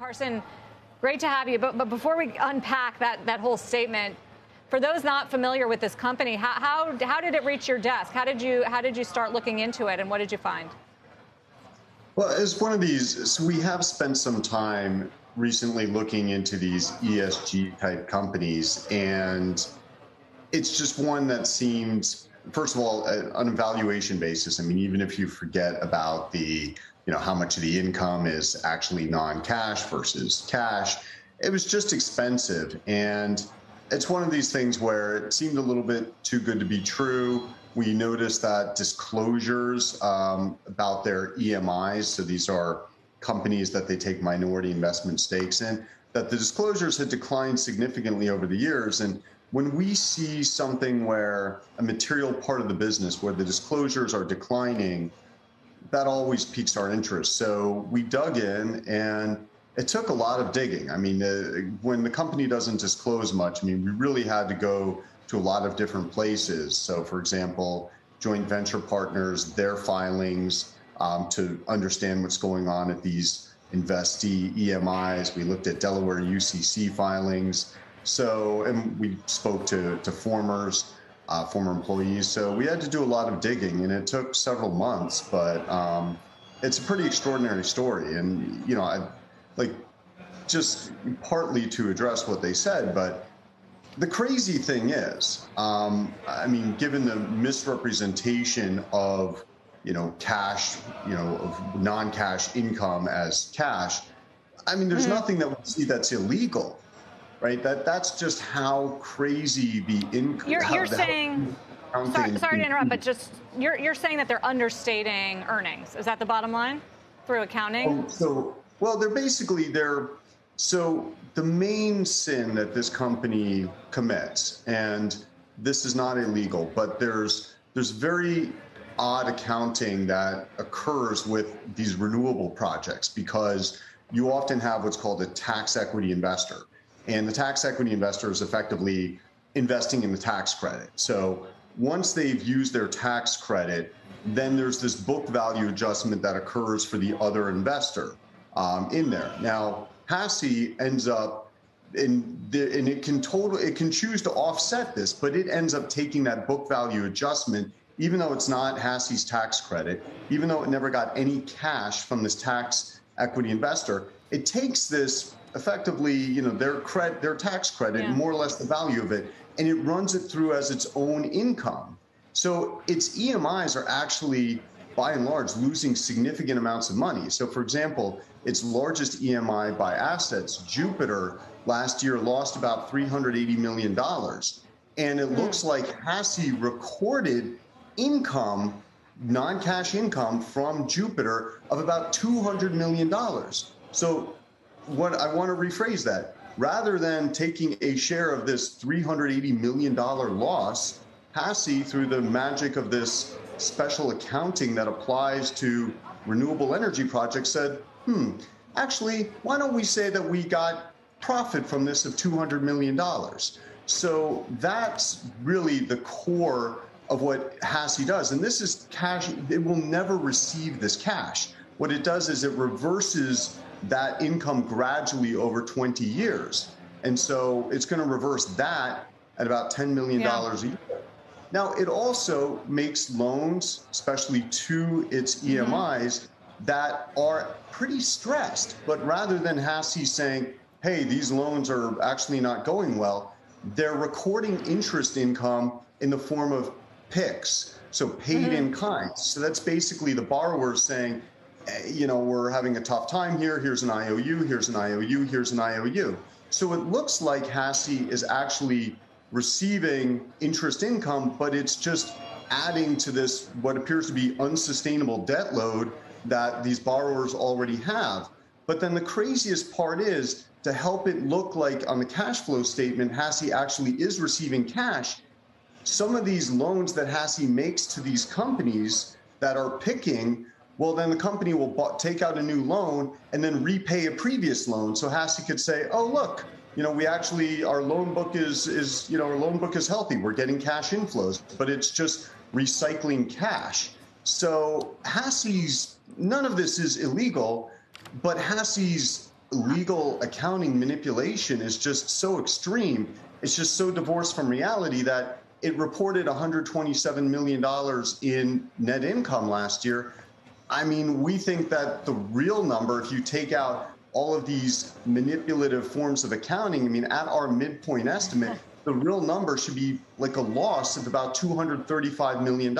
Carson, great to have you. But before we unpack that whole statement, for those not familiar with this company, how did it reach your desk? How did you start looking into it, and what did you find? Well, as one of these, so we have spent some time recently looking into these ESG type companies, and it's just one that seems, first of all, on a valuation basis. I mean, even if you forget about how much of the income is actually non-cash versus cash, it was just expensive. And it's one of these things where it seemed a little bit too good to be true. We noticed that disclosures about their EMIs, so these are companies that they take minority investment stakes in, that the disclosures had declined significantly over the years. And when we see something where a material part of the business where the disclosures are declining, that always piques our interest. So we dug in, and it took a lot of digging. I mean, when the company doesn't disclose much, I mean, we really had to go to a lot of different places. So, for example, joint venture partners, their filings, to understand what's going on at these investee EMIs. We looked at Delaware UCC filings. So, and we spoke to former employees. So we had to do a lot of digging, and it took several months, but it's a pretty extraordinary story. And, just partly to address what they said, but the crazy thing is, I mean, given the misrepresentation of, cash, of non-cash income as cash, I mean, there's nothing that we see that's illegal, right? That's just how crazy the income. You're saying, sorry to interrupt, but just you're saying that they're understating earnings. Is that the bottom line through accounting? So the main sin that this company commits, and this is not illegal, but there's very odd accounting that occurs with these renewable projects, because you often have what's called a tax equity investor. And the tax equity investor is effectively investing in the tax credit. So once they've used their tax credit, then there's this book value adjustment that occurs for the other investor in there. Now, HASI ends up and it can choose to offset this, but it ends up taking that book value adjustment, even though it's not HASI's tax credit, even though it never got any cash from this tax equity investor. It takes this effectively, their tax credit, more or less the value of it, and it runs it through as its own income. So its EMIs are actually, by and large, losing significant amounts of money. So, for example, its largest EMI by assets, Jupiter, last year lost about $380 million. And it looks like HASI recorded income, non-cash income from Jupiter of about $200 million. So what I want to rephrase that, rather than taking a share of this $380 million loss, HASI, through the magic of this special accounting that applies to renewable energy projects, said, actually, why don't we say that we got profit from this of $200 million? So that's really the core of what HASI does. And this is cash. It will never receive this cash. What it does is it reverses that income gradually over 20 years. And so it's going to reverse that at about $10 million a year. Now, it also makes loans, especially to its EMIs, that are pretty stressed. But rather than HASI saying, hey, these loans are actually not going well, they're recording interest income in the form of PIKs, so paid in kind. So that's basically the borrower saying, we're having a tough time here. Here's an IOU, here's an IOU, here's an IOU. So it looks like HASI is actually receiving interest income, but it's just adding to this, what appears to be unsustainable debt load that these borrowers already have. But then the craziest part is, to help it look like on the cash flow statement, HASI actually is receiving cash. Some of these loans that HASI makes to these companies that are PIKing, well, then the company will take out a new loan and then repay a previous loan. So HASI could say, oh, look, we actually, our loan book is healthy. We're getting cash inflows, but it's just recycling cash. So HASI's, none of this is illegal, but HASI's legal accounting manipulation is just so extreme. It's just so divorced from reality that it reported $127 million in net income last year. I mean, we think that the real number, if you take out all of these manipulative forms of accounting, I mean, at our midpoint estimate, the real number should be like a loss of about $235 million.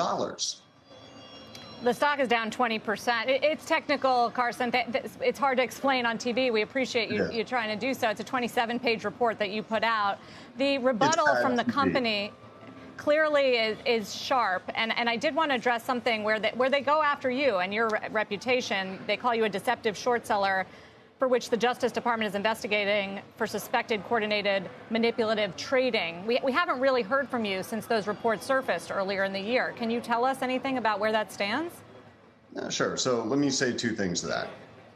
The stock is down 20%. It's technical, Carson. It's hard to explain on TV. We appreciate you trying to do so. It's a 27-page report that you put out. The rebuttal from the company clearly is sharp. And I did want to address something where they go after you and your reputation. They call you a deceptive short seller, for which the Justice Department is investigating for suspected coordinated manipulative trading. We haven't really heard from you since those reports surfaced earlier in the year. Can you tell us anything about where that stands? Sure. So let me say two things to that.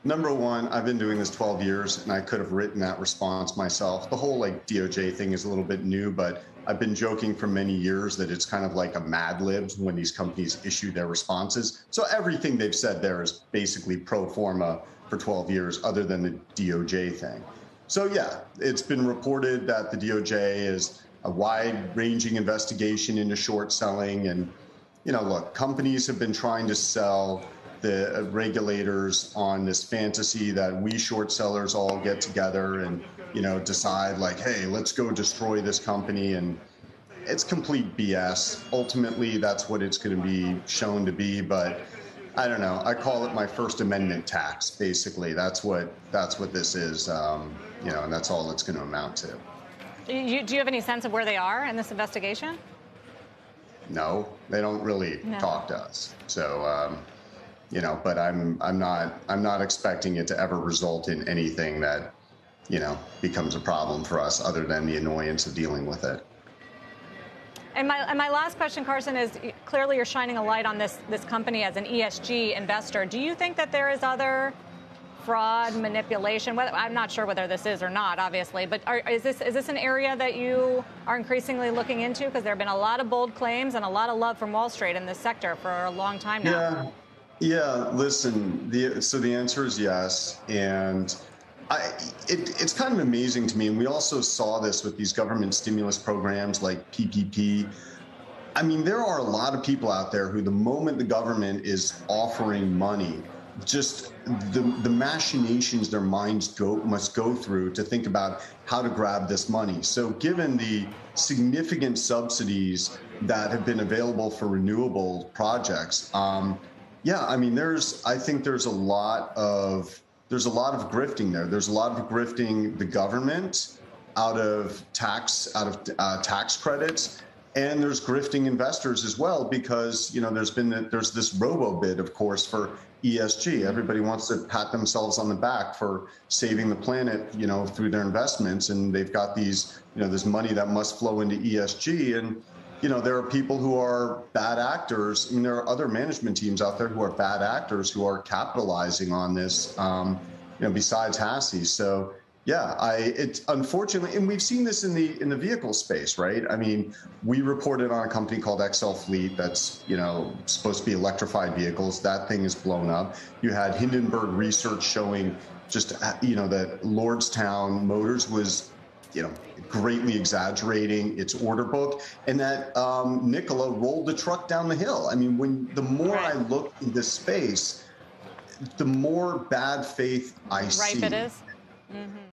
Number one, I've been doing this 12 years, and I could have written that response myself. The whole DOJ thing is a little bit new, but I've been joking for many years that it's kind of like a Mad Libs when these companies issue their responses. So everything they've said there is basically pro forma for 12 years, other than the DOJ thing. So yeah, it's been reported that the DOJ is a wide-ranging investigation into short selling. And, look, companies have been trying to sell the regulators on this fantasy that we short sellers all get together and, decide hey, let's go destroy this company. And it's complete BS. Ultimately, that's what it's going to be shown to be. But I don't know. I call it my First Amendment tax. Basically, that's what this is. And that's all it's going to amount to. Do you have any sense of where they are in this investigation? No, they don't really talk to us. So, but I'm not expecting it to ever result in anything that, becomes a problem for us, other than the annoyance of dealing with it. And my last question, Carson, is clearly you're shining a light on this company as an ESG investor. Do you think that there is other fraud, manipulation? I'm not sure whether this is or not, obviously, but is this an area that you are increasingly looking into? Because there have been a lot of bold claims and a lot of love from Wall Street in this sector for a long time now. Yeah. Listen, so the answer is yes, and it's kind of amazing to me, and we also saw this with these government stimulus programs like PPP. I mean, there are a lot of people out there who, the moment the government is offering money, just the machinations their minds must go through to think about how to grab this money. So given the significant subsidies that have been available for renewable projects, I think there's a lot of grifting there. There's a lot of grifting the government out of tax credits, and there's grifting investors as well, because there's this robo bid, of course, for ESG. Everybody wants to pat themselves on the back for saving the planet, through their investments, and they've got these, this money that must flow into ESG. And there are people who are bad actors. I mean, there are other management teams out there who are bad actors who are capitalizing on this, besides Hassey. So, it's unfortunately, and we've seen this in the vehicle space, right? I mean, we reported on a company called XL Fleet that's, supposed to be electrified vehicles. That thing is blown up. You had Hindenburg research showing just, that Lordstown Motors was, greatly exaggerating its order book, and that Nikola rolled the truck down the hill. I mean, the more I look in this space, the more bad faith I see. Ripe it is. Mm-hmm.